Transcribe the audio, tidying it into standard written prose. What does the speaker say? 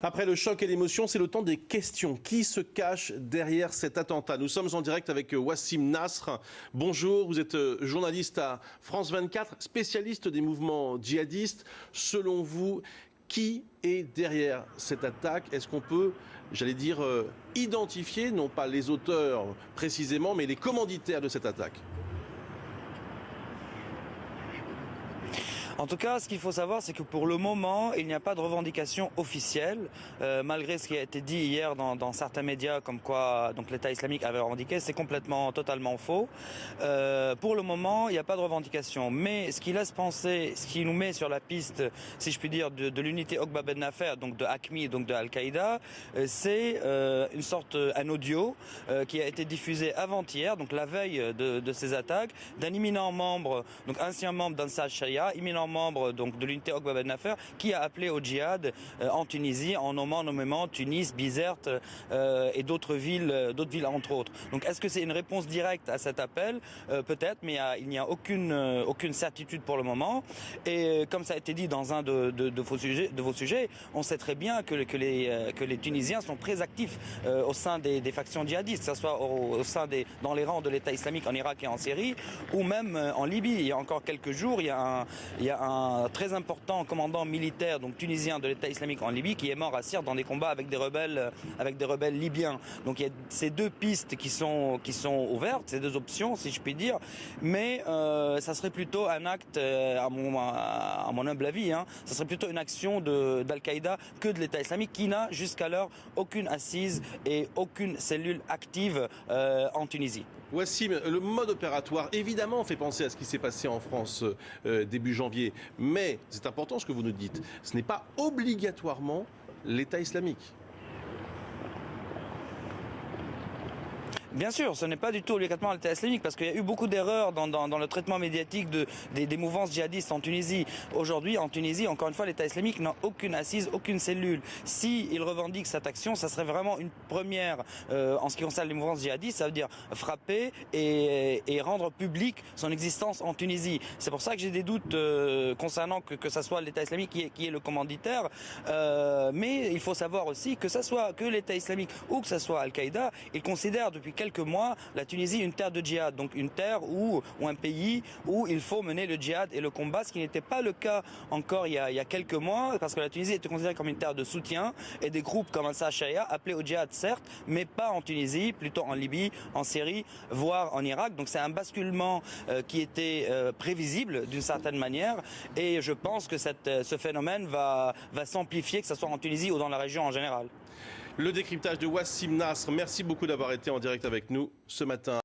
Après le choc et l'émotion, c'est le temps des questions. Qui se cache derrière cet attentat? Nous sommes en direct avec Wassim Nasr. Bonjour, vous êtes journaliste à France 24, spécialiste des mouvements djihadistes. Selon vous, qui est derrière cette attaque? Est-ce qu'on peut, j'allais dire, identifier, non pas les auteurs précisément, mais les commanditaires de cette attaque? En tout cas, ce qu'il faut savoir, c'est que pour le moment, il n'y a pas de revendication officielle, malgré ce qui a été dit hier dans certains médias, comme quoi donc l'État islamique avait revendiqué. C'est totalement faux. Pour le moment, il n'y a pas de revendication. Mais ce qui laisse penser, ce qui nous met sur la piste, si je puis dire, de l'unité Oqba Ben Nafer, donc de Hakmi, donc de Al-Qaïda, c'est un audio qui a été diffusé avant-hier, donc la veille de ces attaques, d'un imminent membre, donc ancien membre d'Ansar Sharia, imminent membre donc de l'unité Oqba Ben Nafer, qui a appelé au djihad en Tunisie en nommant nommément Tunis, Bizerte et d'autres villes entre autres. Donc est-ce que c'est une réponse directe à cet appel? Peut-être, mais il n'y a aucune certitude pour le moment. Et comme ça a été dit dans un de vos sujets, on sait très bien que les Tunisiens sont très actifs au sein des factions djihadistes, que ce soit dans les rangs de l'État islamique en Irak et en Syrie, ou même en Libye. Il y a encore quelques jours, il y a un très important commandant militaire donc tunisien de l'État islamique en Libye qui est mort à Sirte dans des combats avec des rebelles libyens. Donc il y a ces deux pistes qui sont ouvertes, ces deux options si je puis dire, mais ça serait plutôt un acte, à mon humble avis, ça serait plutôt une action d'Al-Qaïda que de l'État islamique, qui n'a jusqu'alors aucune assise et aucune cellule active en Tunisie. Wassim, le mode opératoire, évidemment, fait penser à ce qui s'est passé en France début janvier. Mais, c'est important ce que vous nous dites, ce n'est pas obligatoirement l'État islamique. Bien sûr, ce n'est pas du tout obligatoirement l'État islamique, parce qu'il y a eu beaucoup d'erreurs dans le traitement médiatique des mouvances djihadistes en Tunisie. Aujourd'hui, en Tunisie, encore une fois, l'État islamique n'a aucune assise, aucune cellule. S'il revendique cette action, ça serait vraiment une première en ce qui concerne les mouvances djihadistes, ça veut dire frapper et rendre public son existence en Tunisie. C'est pour ça que j'ai des doutes concernant que ça soit l'État islamique qui est le commanditaire. Mais il faut savoir aussi que ça soit que l'État islamique ou que ça soit Al-Qaïda, ils considèrent depuis quelques mois la Tunisie une terre de djihad, donc une terre ou un pays où il faut mener le djihad et le combat, ce qui n'était pas le cas encore il y a quelques mois, parce que la Tunisie était considérée comme une terre de soutien et des groupes comme Ansar Sharia appelaient au djihad certes, mais pas en Tunisie, plutôt en Libye, en Syrie, voire en Irak. Donc c'est un basculement qui était prévisible d'une certaine manière, et je pense que ce phénomène va s'amplifier, que ce soit en Tunisie ou dans la région en général. Le décryptage de Wassim Nasr, merci beaucoup d'avoir été en direct avec nous ce matin.